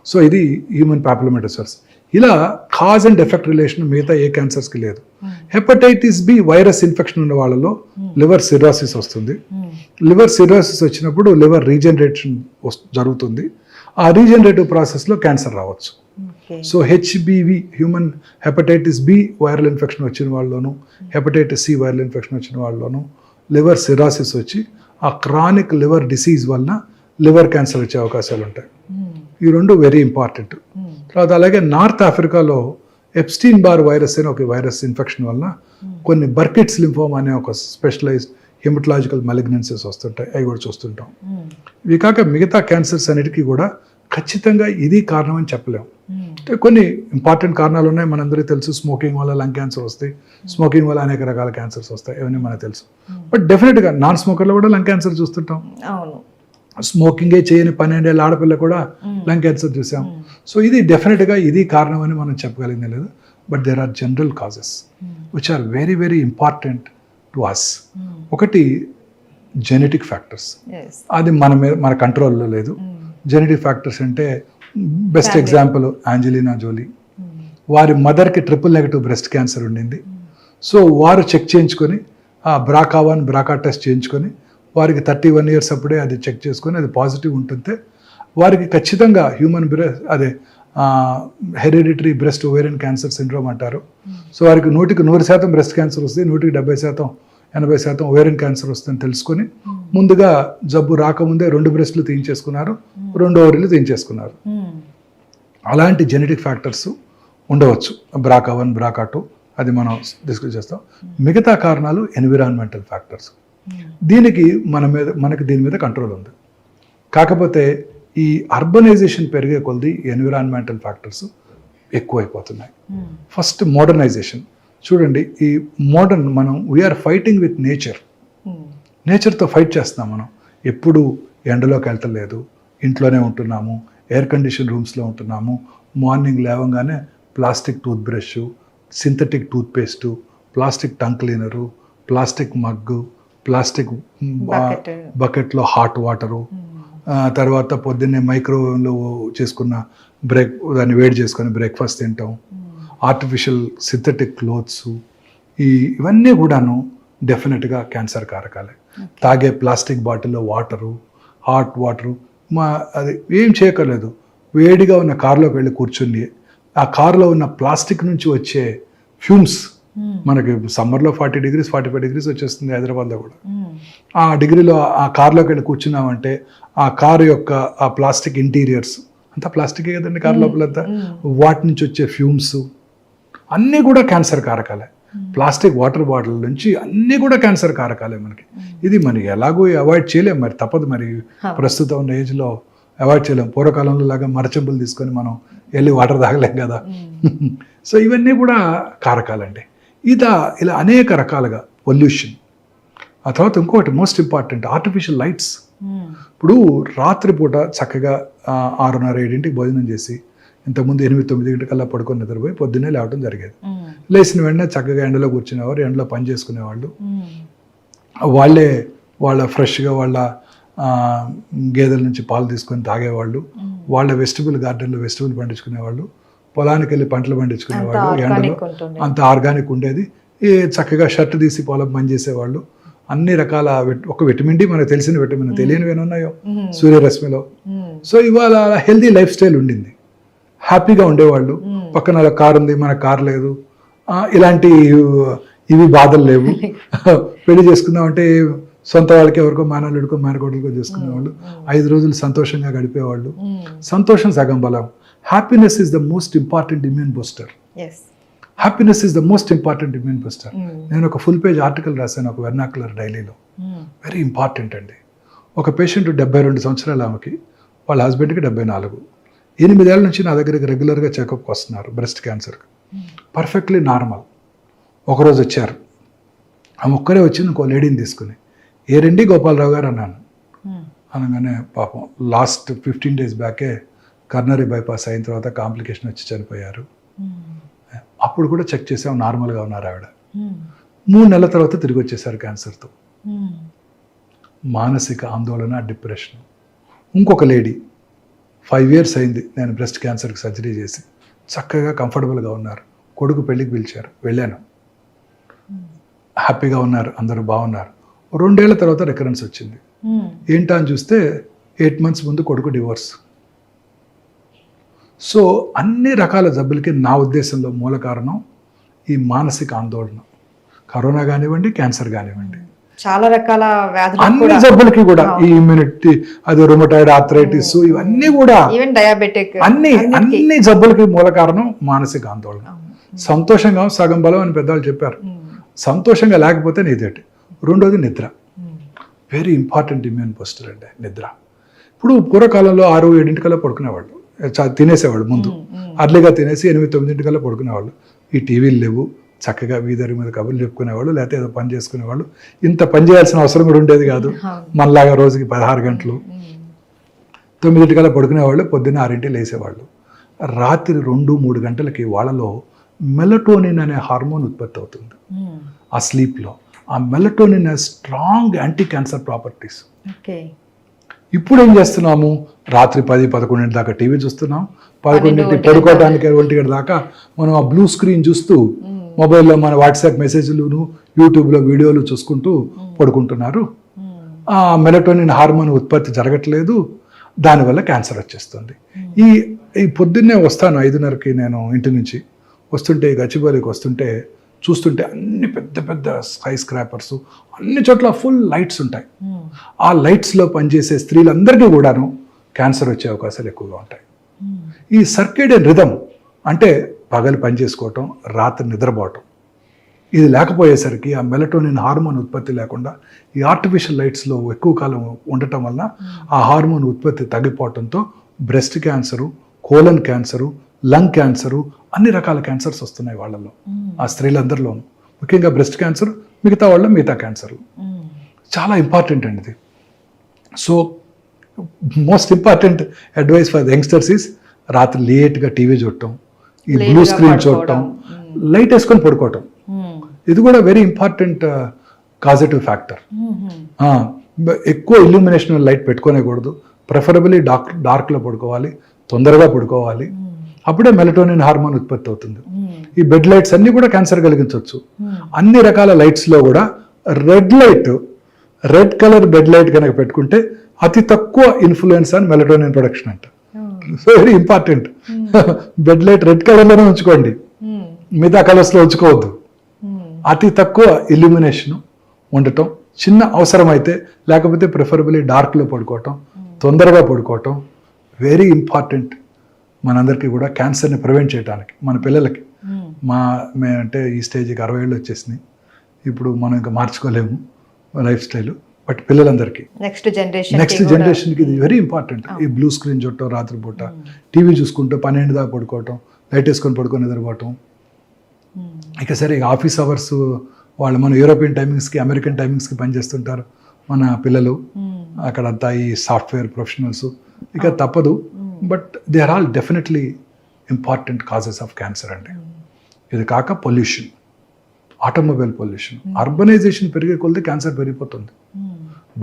సో ఇది హ్యూమన్ పాపిలోమాటస్. ఇలా కాజ్ అండ్ ఎఫెక్ట్ రిలేషన్ మిగతా ఏ క్యాన్సర్స్కి లేదు. హెపటైటిస్ బి వైరస్ ఇన్ఫెక్షన్ ఉన్న వాళ్ళలో లివర్ సిరోసిస్ వస్తుంది. లివర్ సిరోసిస్ వచ్చినప్పుడు లివర్ రీజనరేషన్ జరుగుతుంది. ఆ రీజనరేటివ్ ప్రాసెస్లో క్యాన్సర్ రావచ్చు. So HBV human hepatitis B viral infection వచ్చిన వాళ్ళలోను, హెపటైటిస్ సి వైరల్ ఇన్ఫెక్షన్ వచ్చిన వాళ్ళలోను లివర్ సిరాసిస్ వచ్చి ఆ క్రానిక్ లివర్ డిసీజ్ వలన లివర్ క్యాన్సర్ వచ్చే అవకాశాలు ఉంటాయి. ఈ రెండు వెరీ ఇంపార్టెంట్. తర్వాత అలాగే నార్త్ ఆఫ్రికాలో ఎప్స్టీన్ బార్ వైరస్ అనే ఒక వైరస్ ఇన్ఫెక్షన్ వలన కొన్ని బర్కిట్స్ లింఫోమా అనే ఒక స్పెషలైజ్డ్ హెమటలాజికల్ మెలిగ్నెన్సీస్ వస్తుంటాయి, అవి కూడా చూస్తుంటాం. ఇవి కాక మిగతా క్యాన్సర్స్ అన్నిటికీ కూడా ఖచ్చితంగా ఇది కారణం అని చెప్పలేము. కొన్ని ఇంపార్టెంట్ కారణాలు ఉన్నాయి, మనందరికీ తెలుసు. స్మోకింగ్ వల్ల లంగ్ క్యాన్సర్ వస్తాయి, స్మోకింగ్ వల్ల అనేక రకాల క్యాన్సర్స్ వస్తాయి, ఇవన్నీ మనకు తెలుసు. బట్ డెఫినెట్గా నాన్ స్మోకర్లో కూడా లంగ్ క్యాన్సర్ చూస్తుంటాం. స్మోకింగే చేయని 12 ఏళ్ళ ఆడపిల్ల కూడా లంగ్ క్యాన్సర్ చూసాం. సో ఇది డెఫినెట్గా ఇది కారణం అని మనం చెప్పగలిగింది లేదు. But there are general causes which are very very important to us. ఒకటి జెనెటిక్ ఫ్యాక్టర్స్, అది మన కంట్రోల్లో లేదు. జెనెటిక్ ఫ్యాక్టర్స్ అంటే బెస్ట్ ఎగ్జాంపుల్ ఆంజెలినా జోలీ. వారి మదర్కి ట్రిపుల్-నెగటివ్ బ్రెస్ట్ క్యాన్సర్ ఉండింది. సో వారు చెక్ చేయించుకొని ఆ BRCA1 BRCA టెస్ట్ చేయించుకొని వారికి 31 ఇయర్స్ అప్పుడే అది చెక్ చేసుకొని అది పాజిటివ్ ఉంటుంటే వారికి ఖచ్చితంగా human hereditary breast ovarian cancer syndrome అంటారు. సో వారికి 100% బ్రెస్ట్ క్యాన్సర్ వస్తుంది, 70% 80% ఓవేరియన్ క్యాన్సర్ వస్తుందని తెలుసుకొని ముందుగా జబ్బు రాకముందే 2 బ్రెస్ట్లు తీయించేసుకున్నారు, 2 ఓవరీలు తీయించేసుకున్నారు. అలాంటి జెనెటిక్ ఫ్యాక్టర్స్ ఉండవచ్చు, BRCA1 BRCA2, అది మనం డిస్కస్ చేస్తాం. మిగతా కారణాలు ఎన్విరాన్మెంటల్ ఫ్యాక్టర్స్. దీనికి మనకి దీని మీద కంట్రోల్ ఉంది. కాకపోతే ఈ అర్బనైజేషన్ పెరిగే కొలది ఎన్విరాన్మెంటల్ ఫ్యాక్టర్స్ ఎక్కువైపోతున్నాయి. ఫస్ట్ మోడర్నైజేషన్ చూడండి. ఈ మనం వీఆర్ ఫైటింగ్ విత్ నేచర్తో ఫైట్ చేస్తున్నాం. మనం ఎప్పుడు ఎండలోకి వెళ్తలేదు, ఇంట్లోనే ఉంటున్నాము, ఎయిర్ కండిషన్ రూమ్స్లో ఉంటున్నాము. మార్నింగ్ లేవగానే plastic tooth brush, synthetic toothpaste, plastic tongue cleaner, plastic mug, plastic బకెట్లో హాట్ వాటరు, తర్వాత పొద్దున్నే మైక్రోవేవ్లో చేసుకున్న దాన్ని వేడి చేసుకొని బ్రేక్ఫాస్ట్ తింటాం, ఆర్టిఫిషియల్ సింథటిక్ క్లోత్స్, ఇవన్నీ కూడాను డెఫినెట్గా క్యాన్సర్ కారకాలే. తాగే ప్లాస్టిక్ బాటిల్లో వాటరు, హాట్ వాటరు, అది ఏం చేయక్కర్లేదు. వేడిగా ఉన్న కారులోకి వెళ్ళి కూర్చుని ఆ కారులో ఉన్న ప్లాస్టిక్ నుంచి వచ్చే ఫ్యూమ్స్, మనకి సమ్మర్లో 40 degrees 45 degrees వచ్చేస్తుంది హైదరాబాద్లో కూడా. ఆ డిగ్రీలో ఆ కార్లోకి వెళ్ళి కూర్చున్నామంటే ఆ కారు యొక్క ఆ ప్లాస్టిక్ ఇంటీరియర్స్ అంతా ప్లాస్టికే కదండి కారు లోపలంతా, వాటి నుంచి వచ్చే ఫ్యూమ్స్ అన్నీ కూడా క్యాన్సర్ కారకాలే. ప్లాస్టిక్ వాటర్ బాటిల్ నుంచి అన్నీ కూడా క్యాన్సర్ కారకాలే మనకి. ఇది మనకి ఎలాగో అవాయిడ్ చేయలేం, మరి తప్పదు. మరి ప్రస్తుతం ఉన్న ఏజ్లో అవాయిడ్ చేయలేం. పూర్వకాలంలో లాగా మరచెంపులు తీసుకొని మనం వెళ్ళి వాటర్ తాగలేం కదా. సో ఇవన్నీ కూడా కారకాలండి. ఇలా అనేక రకాలుగా పొల్యూషన్. ఆ తర్వాత ఇంకొకటి మోస్ట్ ఇంపార్టెంట్, ఆర్టిఫిషియల్ లైట్స్. ఇప్పుడు రాత్రిపూట చక్కగా 6:30 7 భోజనం చేసి ఇంతకుముందు 8 9 కల్లా పడుకొని నిద్రపోయి పొద్దున్నే లేవడం జరిగేది. లేచిన వెంటనే చక్కగా ఎండలో కూర్చునేవారు, ఎండలో పని చేసుకునేవాళ్ళు. వాళ్ళ ఫ్రెష్గా వాళ్ళ గేదెల నుంచి పాలు తీసుకొని తాగేవాళ్ళు. వాళ్ళ వెజిటబుల్ గార్డెన్లో వెజిటబుల్ పండించుకునేవాళ్ళు. పొలానికి వెళ్ళి పంటలు పండించుకునేవాళ్ళు. ఎండలో అంత ఆర్గానిక్ ఉండేది. చక్కగా షర్ట్ తీసి పొలం పని చేసేవాళ్ళు. అన్ని రకాల ఒక విటమిన్ డి, మనకు తెలిసిన విటమిన్, తెలియనివి ఉన్నాయో సూర్యరశ్మిలో. సో ఇవాళ హెల్దీ లైఫ్ స్టైల్ ఉండింది, హ్యాపీగా ఉండేవాళ్ళు. పక్కన కారు ఉంది, మనకు కారు లేదు, ఇలాంటి ఇవి బాధలు లేవు. పెళ్లి చేసుకుందామంటే సొంత వాళ్ళకి ఎవరికో మేనల్లుడికో మేనకోడలకో చేసుకునేవాళ్ళు. 5 రోజులు సంతోషంగా గడిపేవాళ్ళు. సంతోషం సగం బలం. Happiness is the most important immune booster. Happiness is the most important immune booster. నేను ఒక ఫుల్ పేజ్ ఆర్టికల్ రాశాను ఒక వెర్నాకులర్ డైలీలో. వెరీ ఇంపార్టెంట్ అండి. ఒక పేషెంట్ 72 సంవత్సరాల ఆమెకి, వాళ్ళ హస్బెండ్కి 74. 8 ఏళ్ళ నుంచి నా దగ్గరికి రెగ్యులర్గా చెకప్కి వస్తున్నారు బ్రెస్ట్ క్యాన్సర్కి. Perfectly normal. ఒకరోజు వచ్చారు, ఆమె ఒక్కరే వచ్చి ఇంకో లేడీని తీసుకుని, ఏరండి గోపాలరావు గారు అన్నాను. అనగానే పాపం లాస్ట్ 15 days బ్యాకే కర్నరీ బైపాస్ అయిన తర్వాత కాంప్లికేషన్ వచ్చి చనిపోయారు. అప్పుడు కూడా చెక్ చేసాం, నార్మల్గా ఉన్నారు ఆవిడ. 3 నెలల తర్వాత తిరిగి వచ్చేసారు క్యాన్సర్తో. మానసిక ఆందోళన, డిప్రెషన్. ఇంకొక లేడీ 5 years అయింది నేను బ్రెస్ట్ క్యాన్సర్కి సర్జరీ చేసి, చక్కగా కంఫర్టబుల్గా ఉన్నారు. కొడుకు పెళ్ళికి పిలిచారు, వెళ్ళాను. హ్యాపీగా ఉన్నారు, అందరూ బాగున్నారు. 2 ఏళ్ల తర్వాత రికరెన్స్ వచ్చింది. ఏంటా అని చూస్తే 8 months ముందు కొడుకు డివోర్స్. సో అన్ని రకాల జబ్బులకి నా ఉద్దేశంలో మూల కారణం ఈ మానసిక ఆందోళన. కరోనా కానివ్వండి, క్యాన్సర్ కానివ్వండి, చాలా రకాల వ్యాధులు, అన్ని జబ్బులకి కూడా ఈ ఇమ్యూనిటీ, అది రొమటాయిడ్ ఆర్థరైటిస్, ఇవన్నీ కూడా డయాబెటిక్, అన్ని జబ్బులకి మూల కారణం మానసిక ఆందోళన. సంతోషంగా సగం బలం అని పెద్దవాళ్ళు చెప్పారు. సంతోషంగా లేకపోతే నీదేటి. రెండోది నిద్ర. వెరీ ఇంపార్టెంట్ ఇమ్యూన్ బూస్టర్ అండి నిద్ర. ఇప్పుడు పూర్వకాలంలో 6 7 కల్లా పడుకునేవాళ్ళు, తినేసేవాళ్ళు. ముందు అర్లీగా తినేసి 8 9 కల్లా పడుకునేవాళ్ళు. ఈ టీవీలు లేవు, చక్కగా వీధరి మీద కబుర్లు చెప్పుకునేవాళ్ళు, లేకపోతే ఏదో పని చేసుకునేవాళ్ళు. ఇంత పని చేయాల్సిన అవసరం కూడా ఉండేది కాదు. మనలాగా రోజుకి 16 గంటలు. 9 కల్లా పడుకునేవాళ్ళు, పొద్దున్న 6 లేసేవాళ్ళు. రాత్రి 2 3 గంటలకి వాళ్ళలో మెలటోనిన్ అనే హార్మోన్ ఉత్పత్తి అవుతుంది ఆ స్లీప్లో. ఆ melatonin strong anti cancer properties. ఇప్పుడు ఏం చేస్తున్నాము, రాత్రి 10 11 దాకా టీవీ చూస్తున్నాం, 11 పడుకోవడానికి 1 గంట దాకా మనం ఆ బ్లూ స్క్రీన్ చూస్తూ మొబైల్లో మన వాట్సాప్ మెసేజ్లు, యూట్యూబ్లో వీడియోలు చూసుకుంటూ పడుకుంటున్నారు. ఆ మెలటోనిన్ హార్మోన్ ఉత్పత్తి జరగట్లేదు, దానివల్ల క్యాన్సర్ వచ్చేస్తుంది. ఈ పొద్దున్నే వస్తాను 5:30కి నేను ఇంటి నుంచి వస్తుంటే, గచ్చిబౌలికి వస్తుంటే చూస్తుంటే అన్ని పెద్ద పెద్ద స్కై స్క్రాపర్స్, అన్ని చోట్ల ఫుల్ లైట్స్ ఉంటాయి. ఆ లైట్స్లో పనిచేసే స్త్రీలందరికీ కూడాను క్యాన్సర్ వచ్చే అవకాశాలు ఎక్కువగా ఉంటాయి. ఈ సర్కేడియన్ రిథమ్ అంటే పగలు పనిచేసుకోవటం, రాత్రి నిద్రపోవటం, ఇది లేకపోయేసరికి ఆ మెలటోనిన్ హార్మోన్ ఉత్పత్తి లేకుండా ఈ ఆర్టిఫిషియల్ లైట్స్లో ఎక్కువ కాలం ఉండటం వల్ల ఆ హార్మోన్ ఉత్పత్తి తగ్గిపోవటంతో breast cancer, colon cancer, lung cancer, అన్ని రకాల క్యాన్సర్స్ వస్తున్నాయి వాళ్ళలో, ఆ స్త్రీలందరిలోనూ. ముఖ్యంగా బ్రెస్ట్ క్యాన్సర్, మిగతా వాళ్ళ మిగతా క్యాన్సర్లు. చాలా ఇంపార్టెంట్ అండి ఇది. So most important advice for the youngsters is రాత్రి లేట్గా టీవీ చూడటం, ఈ బ్లూ స్క్రీన్ చూడటం, లైట్ వేసుకొని పడుకోవటం. ఇది కూడా వెరీ ఇంపార్టెంట్ కాజిటివ్ ఫ్యాక్టర్. ఎక్కువ ఇల్యూమినేషన్ లైట్ పెట్టుకోనేకూడదు. ప్రిఫరబుల్లీ డార్క్లో పడుకోవాలి, తొందరగా పడుకోవాలి. అప్పుడే మెలటోనిన్ హార్మోన్ ఉత్పత్తి అవుతుంది. ఈ బెడ్ లైట్స్ అన్ని కూడా క్యాన్సర్ కలిగించవచ్చు. అన్ని రకాల లైట్స్లో కూడా రెడ్ కలర్ బెడ్ లైట్ కనుక పెట్టుకుంటే అతి తక్కువ ఇన్ఫ్లుయెన్స్ ఆన్ మెలటోనిన్ ప్రొడక్షన్ అంట. So very important. Bed light red కలర్లోనే ఉంచుకోండి, మిగతా కలర్స్లో ఉంచుకోవద్దు. అతి తక్కువ ఇల్యూమినేషన్ ఉండటం, చిన్న అవసరమైతే, లేకపోతే ప్రిఫరబుల్లీ డార్క్లో పడుకోవటం, తొందరగా పడుకోవటం వెరీ ఇంపార్టెంట్ మనందరికీ కూడా క్యాన్సర్ని ప్రివెంట్ చేయడానికి. మన పిల్లలకి అంటే ఈ స్టేజ్కి 60 ఏళ్ళు వచ్చేసినాయి, ఇప్పుడు మనం ఇంకా మార్చుకోలేము లైఫ్ స్టైల్, బట్ పిల్లలందరికీ నెక్స్ట్ జనరేషన్కి ఇది వెరీ ఇంపార్టెంట్. ఈ బ్లూ స్క్రీన్ చుట్టం, రాత్రిపూట టీవీ చూసుకుంటూ 12 దాకా పడుకోవటం, లైట్ వేసుకొని పడుకొని నిద్రపోవటం. ఇక సరే ఆఫీస్ అవర్స్ వాళ్ళు మన యూరోపియన్ టైమింగ్స్కి, అమెరికన్ టైమింగ్స్కి పనిచేస్తుంటారు మన పిల్లలు, అక్కడంతా ఈ సాఫ్ట్వేర్ ప్రొఫెషనల్స్, ఇక తప్పదు. But they are all definitely important causes of cancer అండి. ఇది కాక పొల్యూషన్, ఆటోమొబైల్ పొల్యూషన్, అర్బనైజేషన్ పెరిగే కొలది క్యాన్సర్ పెరిగిపోతుంది.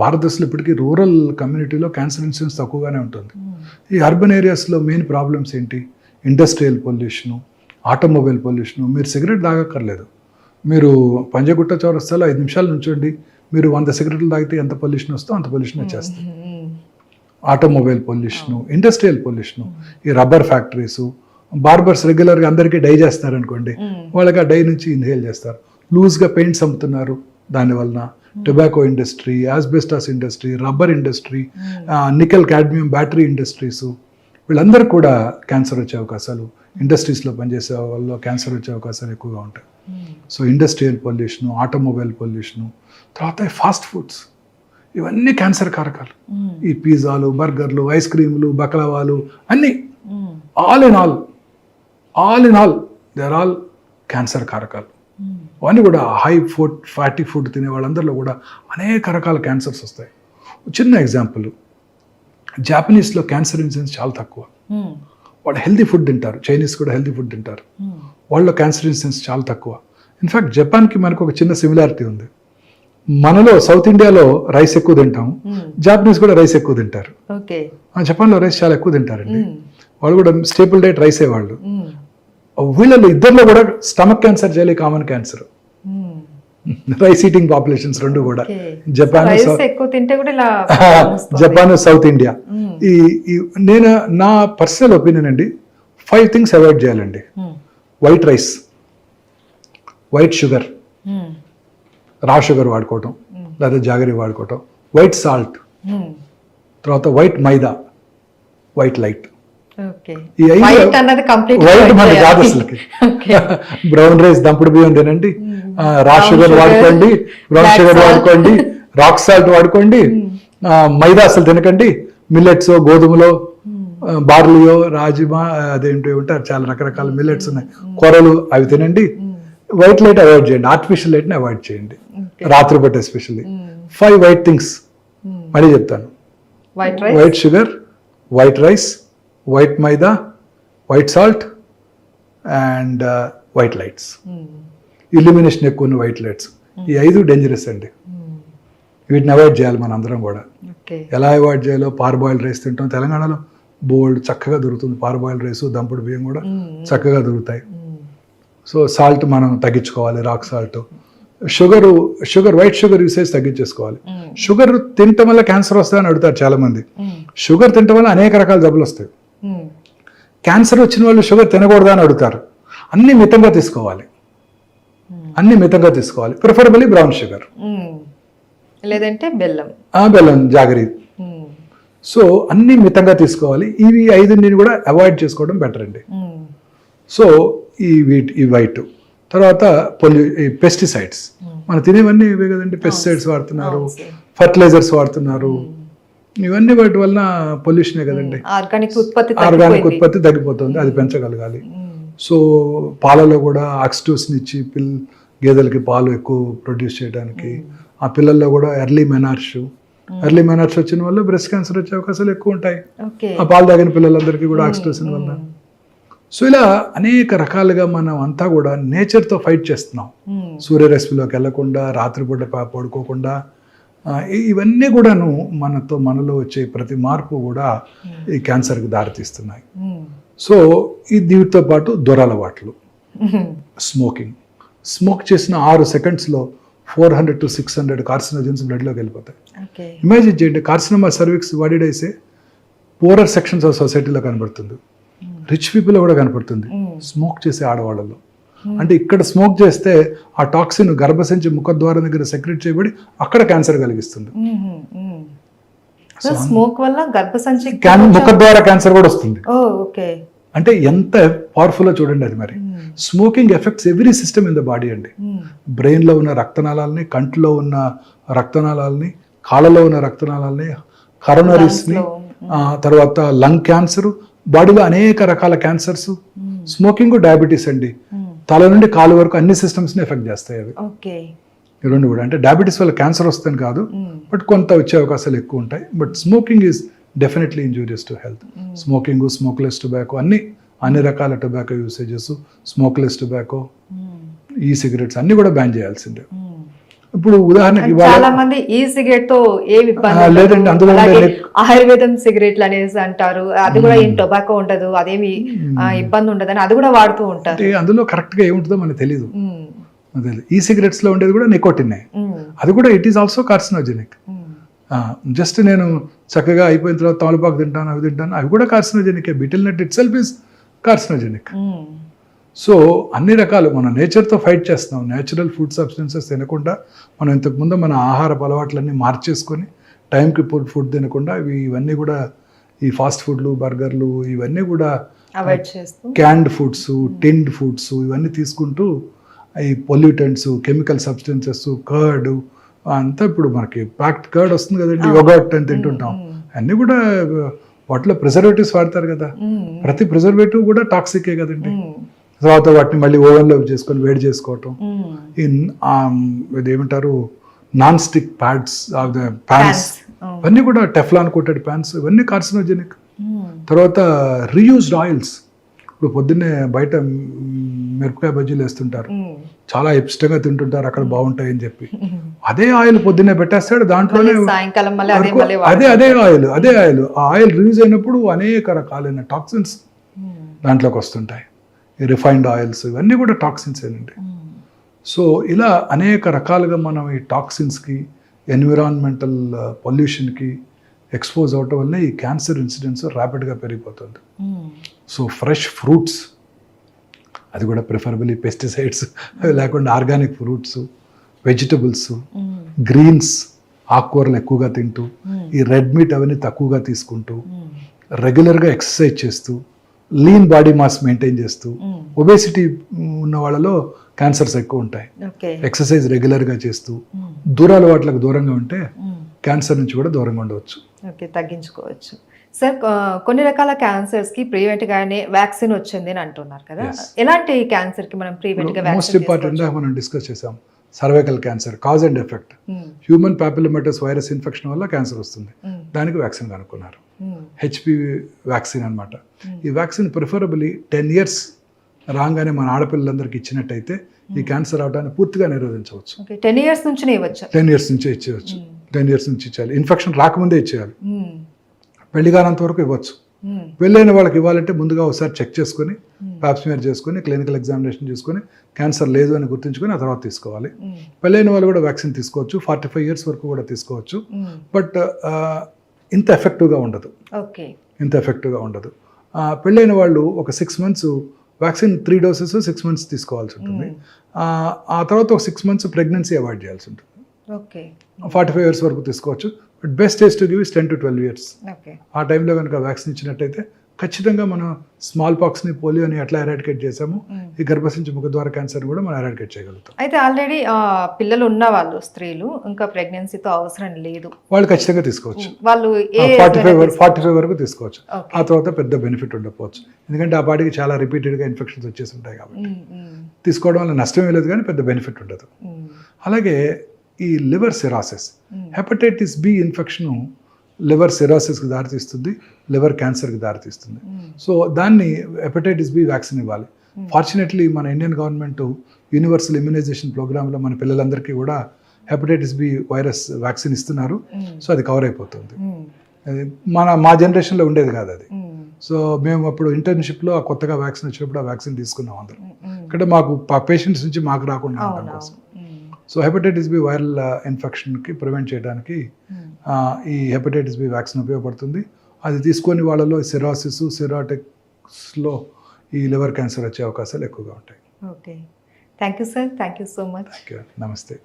భారతదేశంలో ఇప్పటికీ రూరల్ కమ్యూనిటీలో క్యాన్సర్ ఇన్సిడెన్స్ తక్కువగానే ఉంటుంది. ఈ అర్బన్ ఏరియాస్లో మెయిన్ ప్రాబ్లమ్స్ ఏంటి? Industrial pollution, automobile pollution. మీరు సిగరెట్ తాగక్కర్లేదు, మీరు పంజగుట్ట చౌరస్తాలో 5 నిమిషాలు నుంచోండి, మీరు 100 సిగరెట్లు తాగితే ఎంత పొల్యూషన్ వస్తుందో అంత పొల్యూషన్ వచ్చేస్తుంది. ఆటోమొబైల్ పొల్యూషను, ఇండస్ట్రియల్ పొల్యూషను, ఈ రబ్బర్ ఫ్యాక్టరీసు, బార్బర్స్ రెగ్యులర్గా అందరికీ డై చేస్తారనుకోండి, వాళ్ళకి ఆ డై నుంచి ఇన్హేల్ చేస్తారు. లూజ్గా పెయింట్స్ అమ్ముతున్నారు, దానివలన tobacco industry, asbestos industry, rubber industry, nickel cadmium battery industries, వీళ్ళందరూ కూడా క్యాన్సర్ వచ్చే అవకాశాలు, ఇండస్ట్రీస్లో పనిచేసే వాళ్ళు క్యాన్సర్ వచ్చే అవకాశాలు ఎక్కువగా ఉంటాయి. So industrial pollution, automobile pollution, తర్వాత ఫాస్ట్ ఫుడ్స్, ఇవన్నీ క్యాన్సర్ కారకాలు. ఈ పిజ్జాలు, బర్గర్లు, ఐస్ క్రీములు, బక్లవాలు అన్నీ all in all they are all cancer కారకాలు. అవన్నీ కూడా హై ఫుడ్, ఫ్యాటీ ఫుడ్ తినే వాళ్ళందరిలో కూడా అనేక రకాల క్యాన్సర్స్ వస్తాయి. చిన్న ఎగ్జాంపుల్, జాపనీస్లో క్యాన్సర్ ఇన్సిడెన్స్ చాలా తక్కువ. వాళ్ళు హెల్తీ ఫుడ్ తింటారు, చైనీస్ కూడా హెల్తీ ఫుడ్ తింటారు, వాళ్ళలో క్యాన్సర్ ఇన్సిడెన్స్ చాలా తక్కువ. ఇన్ఫ్యాక్ట్ జపాన్కి మనకు ఒక చిన్న సిమిలారిటీ ఉంది. మనలో సౌత్ ఇండియాలో రైస్ ఎక్కువ తింటాము, జాపనీస్ కూడా రైస్ ఎక్కువ తింటారు. జపాన్లో రైస్ చాలా ఎక్కువ తింటారండి, వాళ్ళు కూడా స్టేపుల్ డైట్ రైసే వాళ్ళు. వీళ్ళలో ఇద్దరిలో కూడా స్టమక్ క్యాన్సర్ చేయాలి, common cancer. Rice eating populations రెండు కూడా జపాన్, సౌత్ ఇండియా. నేను నా పర్సనల్ ఒపీనియన్ అండి, 5 థింగ్స్ అవాయిడ్ చేయాలండి. వైట్ రైస్, వైట్ షుగర్, రా షుగర్ వాడుకోవటం లేదా జాగరీ వాడుకోవటం, వైట్ సాల్ట్, తర్వాత వైట్ మైదా, వైట్ లైట్. ఈ 5 వైట్ మన కాదు అసలుకి. బ్రౌన్ రైస్, దంపుడు బియ్యం తినండి, రా షుగర్ వాడుకోండి, బ్రౌన్ షుగర్ వాడుకోండి, రాక్ సాల్ట్ వాడుకోండి, మైదా అసలు తినకండి, మిల్లెట్స్, గోధుమలో, బార్లియో, రాజిమా, అదేంటి ఉంటారు చాలా రకరకాల మిల్లెట్స్ ఉన్నాయి, కొరలు, అవి తినండి. వైట్ లైట్ అవాయిడ్ చేయండి, ఆర్టిఫిషియల్ లైట్ని అవాయిడ్ చేయండి రాత్రిపూట ఎస్పెషల్లీ. 5 వైట్ థింగ్స్ మళ్ళీ చెప్తాను: white sugar, white rice, white maida, white salt and white lights. Illumination ఎక్కువ ఉన్న వైట్ లైట్స్. ఈ 5 డేంజరస్ అండి, వీటిని అవాయిడ్ చేయాలి మన అందరం కూడా. ఎలా అవాయిడ్ చేయాలో, పార్బాయిల్డ్ రైస్ తింటాం, తెలంగాణలో బోల్డ్ చక్కగా దొరుకుతుంది పార్బాయిల్డ్ రైస్, దంపుడు బియ్యం కూడా చక్కగా దొరుకుతాయి. సో సాల్ట్ మనం తగ్గించుకోవాలి, rock salt. Sugar white sugar usage తగ్గించేసుకోవాలి. షుగర్ తినటం వల్ల క్యాన్సర్ వస్తుందని అడుగుతారు చాలా మంది. షుగర్ తినటం వల్ల అనేక రకాల జబ్బులు వస్తాయి. క్యాన్సర్ వచ్చిన వాళ్ళు షుగర్ తినకూడదా అని అడుగుతారు. అన్ని మితంగా తీసుకోవాలి, ప్రిఫరబుల్లీ బ్రౌన్ షుగర్, లేదంటే బెల్లం, జాగరీ. సో అన్ని మితంగా తీసుకోవాలి. ఇవి 5 కూడా అవాయిడ్ చేసుకోవడం బెటర్ అండి. సో ఈ వైట్ తర్వాత ఈ పెస్టిసైడ్స్, మనం తినేవన్నీ ఇవే కదండి. పెస్టిసైడ్స్ వాడుతున్నారు, ఫర్టిలైజర్స్ వాడుతున్నారు, ఇవన్నీ వాటి వలన పొల్యూషనే కదండి. ఆర్గానిక్ ఉత్పత్తి తగ్గిపోతుంది, అది పెంచగలగాలి. సో పాలలో కూడా ఆక్సిటోసిన్ ఇచ్చి గేదెలకి పాలు ఎక్కువ ప్రొడ్యూస్ చేయడానికి, ఆ పిల్లల్లో కూడా ఎర్లీ మెనార్ష్ వచ్చిన వల్ల బ్రెస్ట్ క్యాన్సర్ వచ్చే అవకాశాలు ఎక్కువ ఉంటాయి, ఆ పాలు తాగిన పిల్లలందరికీ కూడా ఆక్సిటోసిన్ వల్ల. సో ఇలా అనేక రకాలుగా మనం అంతా కూడా నేచర్తో ఫైట్ చేస్తున్నాం. సూర్యరశ్మిలోకి వెళ్లకుండా, రాత్రిపూట పడుకోకుండా, ఇవన్నీ కూడాను మనలో వచ్చే ప్రతి మార్పు కూడా ఈ క్యాన్సర్కి దారితీస్తున్నాయి. సో దీనితో పాటు దురలవాట్లు, స్మోక్ చేసిన 6 సెకండ్స్లో 400 to 600 కార్సినోజన్స్ బ్లడ్లోకి వెళ్ళిపోతాయి. ఓకే. ఇమాజిన్ చేయండి, కార్సినోమా సర్విక్స్ వాడిడైసే పూరర్ సెక్షన్స్ ఆఫ్ సొసైటీలో కనబడుతుంది, రిచ్ పీపుల్లో కూడా కనపడుతుంది, స్మోక్ చేసే ఆడవాళ్ళలో. అంటే ఇక్కడ స్మోక్ చేస్తే ఆ టాక్సిన్ గర్భసంచి ముఖద్వారం దగ్గర సెక్రెట్ చేయబడి అక్కడ క్యాన్సర్ కలిగిస్తుంది. సో స్మోక్ వల్ల గర్భసంచి ముఖద్వార క్యాన్సర్ కూడా వస్తుంది. ఓకే. అంటే ఎంత పవర్ఫుల్ చూడండి అది. మరి smoking effects every system in the body అండి. బ్రెయిన్ లో ఉన్న రక్తనాళాలని, కంటిలో ఉన్న రక్తనాళాలని, కాళ్ళలో ఉన్న రక్తనాళాలని, కరోనరీస్ ని, తర్వాత లంగ్ క్యాన్సర్, బాడీలో అనేక రకాల క్యాన్సర్స్. స్మోకింగ్, డయాబెటీస్ అండి, తల నుండి కాలు వరకు అన్ని సిస్టమ్స్ ని ఎఫెక్ట్ చేస్తాయి అవి. ఈ రెండు కూడా. అంటే డయాబెటీస్ వల్ల క్యాన్సర్ వస్తుంది కాదు, బట్ కొంత వచ్చే అవకాశాలు ఎక్కువ ఉంటాయి. But smoking is definitely injurious to health. Smoking, smokeless tobacco, అన్ని రకాల టొబాకో యూసేజెస్, స్మోక్లెస్ టొబాకో, ఈ సిగరెట్స్ అన్ని కూడా బ్యాన్ చేయాల్సిందే. ఇప్పుడు ఉదాహరణకి చాలా మంది ఈ సిగరెట్ తో ఏమి లేదండి, అందులో ఆయుర్వేదం సిగరెట్లు అనేసి అంటారు, అది కూడా ఏం టొబాకో ఉండదు, అదేమి ఇబ్బంది ఉండదు అని అది కూడా వాడుతూ ఉంటారు. అందులో కరెక్ట్ గా ఏముంటుందో మనకు తెలియదు. ఈ సిగరెట్స్ లో ఉండేది కూడా నికోటిన్, అది కూడా it is also carcinogenic. Just నేను చక్కగా అయిపోయిన తర్వాత తమలపాకు తింటాను, అవి తింటాను, అవి కూడా carcinogenic. Betel nut itself is carcinogenic. So అన్ని రకాలు మనం నేచర్తో ఫైట్ చేస్తున్నాం. నేచురల్ ఫుడ్ సబ్స్టెన్సెస్ తినకుండా మనం ఇంతకుముందు మన ఆహారపు అలవాట్లన్నీ మార్చేసుకొని టైంకి ఫుడ్ తినకుండా ఇవన్నీ కూడా ఈ ఫాస్ట్ ఫుడ్లు, బర్గర్లు, ఇవన్నీ కూడా క్యాన్డ్ ఫుడ్స్, టిన్డ్ ఫుడ్స్ ఇవన్నీ తీసుకుంటూ ఈ పొల్యూటెంట్స్, కెమికల్ సబ్స్టెన్సెస్, కర్డ్ అంతా ఇప్పుడు మనకి ప్యాక్డ్ కర్డ్ వస్తుంది కదండి, యోగర్ట్ అని తింటుంటాం. అన్నీ కూడా వాటిలో ప్రిజర్వేటివ్స్ వాడతారు కదా. ప్రతి ప్రిజర్వేటివ్ కూడా టాక్సికే కదండి. తర్వాత వాటిని మళ్ళీ ఓవెన్లో చేసుకొని వేడి చేసుకోవటం. ఇదేమంటారు, నాన్ స్టిక్ ప్యాడ్స్, ప్యాన్స్, ఇవన్నీ కూడా టెఫ్లాన్ కోటెడ్ ప్యాన్స్, ఇవన్నీ కార్సినోజెనిక్. తర్వాత రీయూజ్డ్ ఆయిల్స్. ఇప్పుడు పొద్దున్నే బయట మిరపకాయ బజ్జీలు వేస్తుంటారు, చాలా ఇష్టంగా తింటుంటారు, అక్కడ బాగుంటాయని చెప్పి. అదే ఆయిల్ పొద్దున్నే పెట్టేస్తాడు, దాంట్లోనే అదే ఆయిల్ ఆ ఆయిల్ రిలీజ్ అయినప్పుడు అనేక రకాలైన టాక్సిన్స్ దాంట్లోకి వస్తుంటాయి. ఈ రిఫైన్డ్ ఆయిల్స్ ఇవన్నీ కూడా టాక్సిన్స్ ఏనండి. సో ఇలా అనేక రకాలుగా మనం ఈ టాక్సిన్స్కి, ఎన్విరాన్మెంటల్ పొల్యూషన్కి ఎక్స్పోజ్ అవటం వల్ల ఈ క్యాన్సర్ ఇన్సిడెన్స్ ర్యాపిడ్గా పెరిగిపోతుంది. సో ఫ్రెష్ ఫ్రూట్స్, అది కూడా ప్రిఫరబుల్లీ పెస్టిసైడ్స్ లేకుండా ఆర్గానిక్ ఫ్రూట్స్, వెజిటబుల్స్, గ్రీన్స్, ఆకుకూరలు ఎక్కువగా తింటూ, ఈ రెడ్ మీట్ అవన్నీ తక్కువగా తీసుకుంటూ, రెగ్యులర్గా ఎక్సర్సైజ్ చేస్తూ, లీన్ బాడీ మాస్ మెయింటైన్ చేస్తూ. ఒబేసిటీ ఉన్న వాళ్ళలో క్యాన్సర్స్ ఎక్కువ ఉంటాయి. ఎక్సర్సైజ్ రెగ్యులర్గా చేస్తూ, అలవాట్లకు దూరంగా ఉంటే క్యాన్సర్ నుంచి కూడా దూరంగా ఉండవచ్చు, తగ్గించుకోవచ్చు. సార్, కొన్ని రకాల క్యాన్సర్స్ కి ప్రివెంట్ గానే వ్యాక్సిన్ వచ్చింది అని అంటున్నారు కదా, ఎలాంటి క్యాన్సర్ కి మనం ప్రివెంట్ గా మోస్ట్ ఇంపార్టెంట్ మనం డిస్కస్ చేసాం, cervical cancer, cause and effect. Human papillomatous virus infection వల్ల క్యాన్సర్ వస్తుంది, దానికి వ్యాక్సిన్ కనుక్కున్నారు. హెచ్పివి వ్యాక్సిన్ అనమాట. ఈ వ్యాక్సిన్ ప్రిఫరబుల్లీ 10 years రాగానే మన ఆడపిల్లలందరికీ ఇచ్చినట్టయితే ఈ క్యాన్సర్ అవడానికి పూర్తిగా నిరోధించవచ్చు. 10 years నుంచి ఇవ్వచ్చు, 10 years నుంచే ఇచ్చేయచ్చు. 10 years నుంచి ఇచ్చేయాలి, ఇన్ఫెక్షన్ రాకముందే ఇచ్చేయాలి. పెళ్లి కానంత వరకు ఇవ్వచ్చు. పెళ్ళైన వాళ్ళకి ఇవ్వాలంటే ముందుగా ఒకసారి చెక్ చేసుకొని, పాప్స్మియర్ చేసుకొని, క్లినికల్ ఎగ్జామినేషన్ చేసుకొని, క్యాన్సర్ లేదు అని గుర్తుంచుకొని ఆ తర్వాత తీసుకోవాలి. పెళ్ళైన వాళ్ళు కూడా వ్యాక్సిన్ తీసుకోవచ్చు, 45 years వరకు కూడా తీసుకోవచ్చు. బట్ ఇంత ఎఫెక్టివ్గా ఉండదు, పెళ్ళైన వాళ్ళు ఒక 6 months వ్యాక్సిన్ 3 doses 6 months తీసుకోవాల్సి ఉంటుంది. ఆ తర్వాత ఒక 6 months ప్రెగ్నెన్సీ అవాయిడ్ చేయాల్సి ఉంటుంది. 45 years వరకు తీసుకోవచ్చు. But best age to give is 10 to 12 years. ఆ టైంలో కనుక వ్యాక్సిన్ ఇచ్చినట్టయితే ఖచ్చితంగా మనం స్మాల్ పాక్స్ని, పోలియోని ఎట్లా ఎరాడికేట్ చేసామో ఈ గర్భసంచి ముఖద్వార క్యాన్సర్ కూడా మనం ఎరాడికేట్ చేయగలుగుతాం. అయితే ఆల్రెడీ పిల్లలు ఉన్న వాళ్ళు, స్త్రీలు ఇంకా ప్రెగ్నెన్సీతో అవసరం లేదు, వాళ్ళు ఖచ్చితంగా తీసుకోవచ్చు. వాళ్ళు 45 వరకు తీసుకోవచ్చు. ఆ తర్వాత పెద్ద బెనిఫిట్ ఉండకపోవచ్చు, ఎందుకంటే ఆ పాటికి చాలా రిపీటెడ్గా ఇన్ఫెక్షన్స్ వచ్చేసి ఉంటాయి కాబట్టి. తీసుకోవడం వల్ల నష్టమే లేదు కానీ పెద్ద బెనిఫిట్ ఉండదు. అలాగే ఈ liver cirrhosis, hepatitis B infection liver సిరాసిస్కి దారితీస్తుంది, లివర్ క్యాన్సర్కి దారితీస్తుంది. సో దాన్ని హెపటైటిస్ బి వ్యాక్సిన్ ఇవ్వాలి. ఫార్చునేట్లీ మన ఇండియన్ గవర్నమెంట్ యూనివర్సల్ ఇమ్యునైజేషన్ ప్రోగ్రాంలో మన పిల్లలందరికీ కూడా హెపటైటిస్ బి వైరస్ వ్యాక్సిన్ ఇస్తున్నారు. సో అది కవర్ అయిపోతుంది. మా జనరేషన్లో ఉండేది కాదు అది. సో మేము అప్పుడు ఇంటర్న్షిప్లో కొత్తగా వ్యాక్సిన్ వచ్చినప్పుడు ఆ వ్యాక్సిన్ తీసుకున్నాం అందరం. అంటే మాకు పేషెంట్స్ నుంచి మాకు రాకుండా ఉండడం కోసం. సో హెపటైటిస్ బి వైరల్ ఇన్ఫెక్షన్కి ప్రివెంట్ చేయడానికి ఈ హెపటైటిస్ బి వ్యాక్సిన్ ఉపయోగపడుతుంది. అది తీసుకొని వాళ్ళలో సిరాసిస్, సిరాటిక్స్లో ఈ లివర్ క్యాన్సర్ వచ్చే అవకాశాలు ఎక్కువగా ఉంటాయి. Okay, thank you sir, thank you so much. Thank you. నమస్తే.